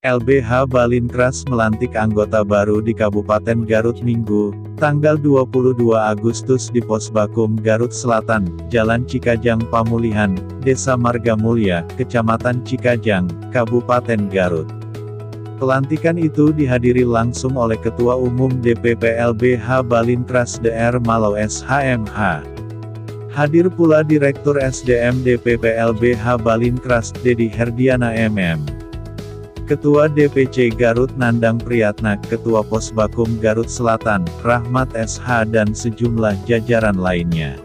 LBH Balinkras melantik anggota baru di Kabupaten Garut Minggu, tanggal 22 Agustus di Posbakum Garut Selatan, Jalan Cikajang Pamulihan, Desa Margamulya, Kecamatan Cikajang, Kabupaten Garut. Pelantikan itu dihadiri langsung oleh Ketua Umum DPP LBH Balinkras Dr. Malo SHMH. Hadir pula Direktur SDM DPP LBH Balinkras Dedi Herdiana MM. Ketua DPC Garut Nandang Priyatna, Ketua Posbakum Garut Selatan, Rahmat SH dan sejumlah jajaran lainnya.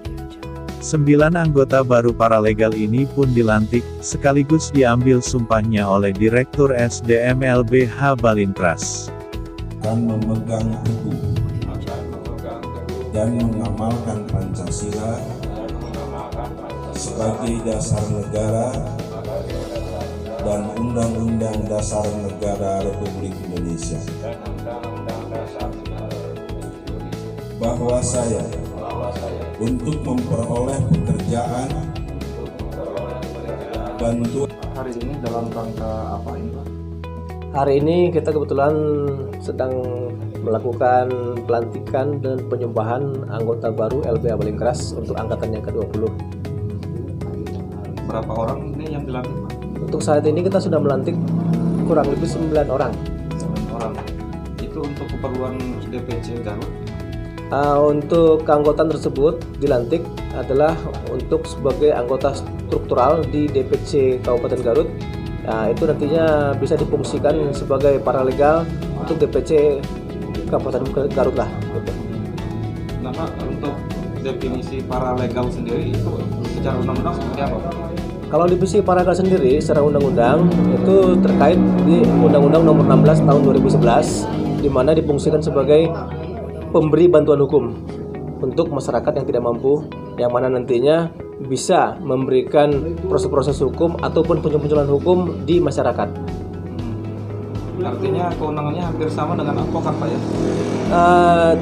9 anggota baru paralegal ini pun dilantik, sekaligus diambil sumpahnya oleh Direktur SDM LBH Balinkras. Akan memegang teguh dan mengamalkan Pancasila sebagai dasar negara dan Undang-Undang Dasar Negara Republik Indonesia, bahwa saya untuk memperoleh pekerjaan bantuan. Hari ini dalam rangka apa ini, Pak? Hari ini kita kebetulan sedang melakukan pelantikan dan penyumpahan anggota baru LBH Balinkras untuk angkatan yang ke-20. Berapa orang ini yang dilantik, Pak? Untuk saat ini kita sudah melantik kurang lebih 9 orang. 9 orang. Itu untuk keperluan DPC Garut. Untuk keanggotaan tersebut dilantik adalah untuk sebagai anggota struktural di DPC Kabupaten Garut. Nah, itu nantinya bisa difungsikan sebagai paralegal untuk DPC Kabupaten Garut lah. Nah, Pak, untuk definisi paralegal sendiri itu secara undang-undang seperti apa, Pak? Kalau divisi paralegal sendiri secara undang-undang itu terkait di Undang-Undang Nomor 16 Tahun 2011, di mana difungsikan sebagai pemberi bantuan hukum untuk masyarakat yang tidak mampu, yang mana nantinya bisa memberikan proses-proses hukum ataupun penyuluhan hukum di masyarakat. Artinya kewenangannya hampir sama dengan advokat, Pak, ya?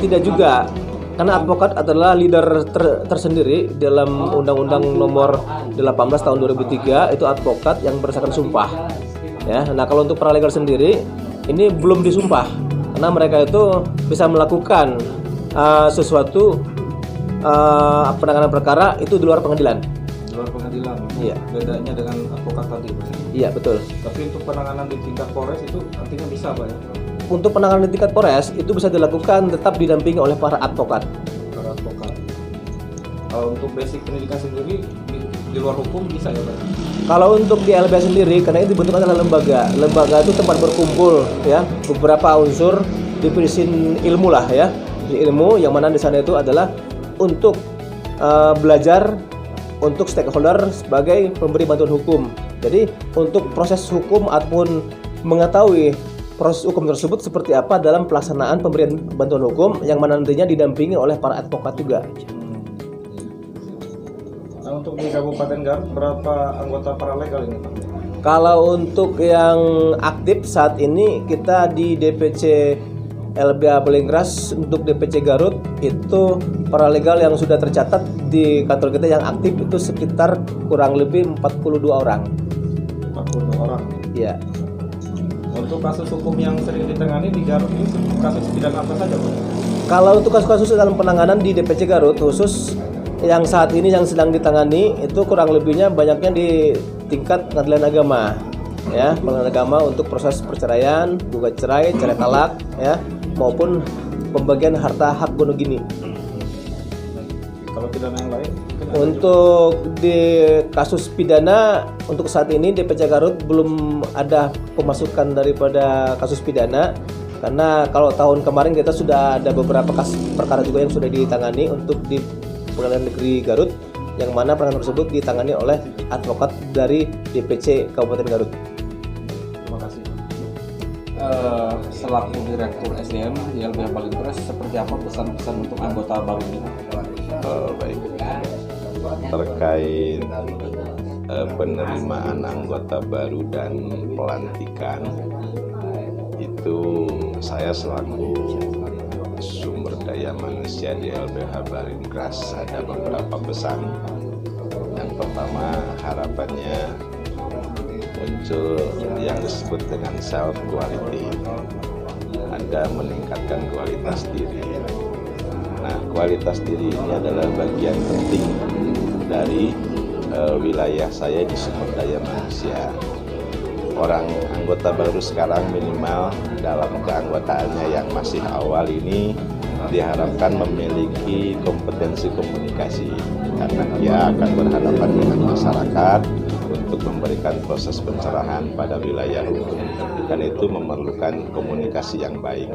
Tidak juga, karena advokat adalah leader tersendiri dalam Undang-Undang Nomor 18 Tahun 2003, itu advokat yang berdasarkan sumpah. Ya, nah kalau untuk paralegal sendiri ini belum disumpah, karena mereka itu bisa melakukan sesuatu penanganan perkara itu di luar pengadilan. Di luar pengadilan. Iya. Bedanya dengan advokat tadi, Pak. Iya, betul. Tapi untuk penanganan di tingkat Polres itu artinya bisa, Pak, ya? Untuk penanganan di tingkat Polres itu bisa dilakukan tetap didampingi oleh para advokat. Para advokat. Kalau untuk basic pendidikan sendiri di luar hukum bisa ya, Pak? Kalau untuk di LBH sendiri, karena itu dibentuk adalah lembaga. Lembaga itu tempat berkumpul ya beberapa unsur divisi ilmu lah ya, ilmu yang mana di sana itu adalah untuk belajar untuk stakeholder sebagai pemberi bantuan hukum. Jadi untuk proses hukum ataupun mengetahui proses hukum tersebut seperti apa dalam pelaksanaan pemberian bantuan hukum yang mana nantinya didampingi oleh para advokat juga. Nah, untuk di Kabupaten Garut berapa anggota paralegal ini, Pak? Kalau untuk yang aktif saat ini kita di DPC LBH Balinkras untuk DPC Garut itu paralegal yang sudah tercatat di kantor kita yang aktif itu sekitar kurang lebih 42 orang. 42 orang. Iya. Untuk kasus hukum yang sering ditangani di Garut ini kasus pidana apa saja, Pak? Kalau untuk kasus-kasus dalam penanganan di DPC Garut khusus yang saat ini yang sedang ditangani itu kurang lebihnya banyaknya di tingkat pengadilan agama ya, pengadilan agama untuk proses perceraian, gugat cerai, cerai talak ya, maupun pembagian harta hak gono gini. Kalau pidana yang lain? Untuk di kasus pidana untuk saat ini DPC Garut belum ada pemasukan daripada kasus pidana, karena kalau tahun kemarin kita sudah ada beberapa kasus perkara juga yang sudah ditangani untuk di Pengadilan Negeri Garut, yang mana perkara tersebut ditangani oleh advokat dari DPC Kabupaten Garut. Terima kasih. Selaku Direktur SDM di LBH Balinkras, seperti apa pesan-pesan untuk anggota baru ini? Baik, terkait penerimaan anggota baru dan pelantikan itu saya selaku sumber daya manusia di LBH Balinkras ada beberapa pesan. Yang pertama, harapannya muncul yang disebut dengan self quality. Anda meningkatkan kualitas diri. Nah, kualitas diri ini adalah bagian penting dari wilayah saya di sumber daya manusia. Orang anggota baru sekarang minimal dalam keanggotaannya yang masih awal ini diharapkan memiliki kompetensi komunikasi karena dia akan berhadapan dengan masyarakat untuk memberikan proses pencerahan pada wilayah hukum, dan itu memerlukan komunikasi yang baik.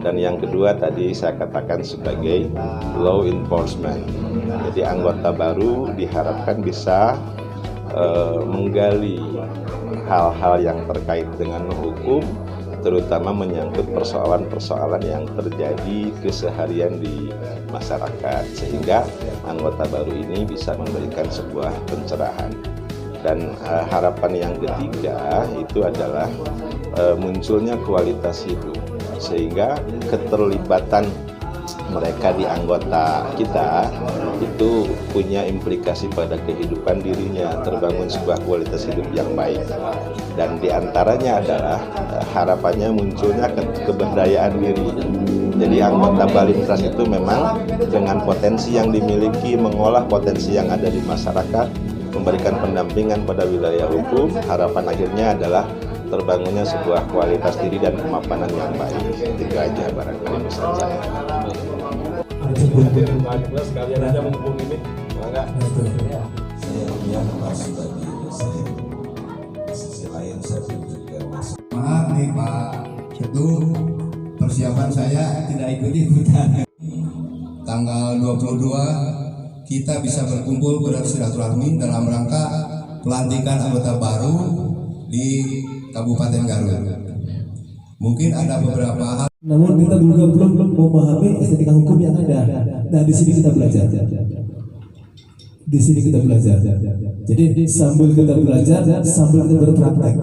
Dan yang kedua tadi saya katakan sebagai law enforcement. Jadi anggota baru diharapkan bisa menggali hal-hal yang terkait dengan hukum, terutama menyangkut persoalan-persoalan yang terjadi keseharian di masyarakat, sehingga anggota baru ini bisa memberikan sebuah pencerahan. Dan harapan yang ketiga itu adalah munculnya kualitas hidup, sehingga keterlibatan mereka di anggota kita itu punya implikasi pada kehidupan dirinya, terbangun sebuah kualitas hidup yang baik. Dan diantaranya adalah harapannya munculnya keberdayaan diri. Jadi anggota Balintres itu memang dengan potensi yang dimiliki mengolah potensi yang ada di masyarakat, memberikan pendampingan pada wilayah hukum. Harapan akhirnya adalah terbangunnya sebuah kualitas diri dan kemapanan yang baik. Itu aja barangkali pesan saya. Sekalian aja mumpung ini, enggak? Saya punya bagi diri saya. Di sisi lain saya juga masuk. Maaf nih Pak Ketua, persiapan saya tidak ikut-ikutan. Tanggal 22 kita bisa berkumpul bersilaturahmi dalam rangka pelantikan anggota baru di Kabupaten Garut. Mungkin ada beberapa hal, namun kita juga belum memahami estetika hukum yang ada. Nah, di sini kita belajar. Di sini kita belajar. Jadi sambil kita belajar, sambil kita berpraktek.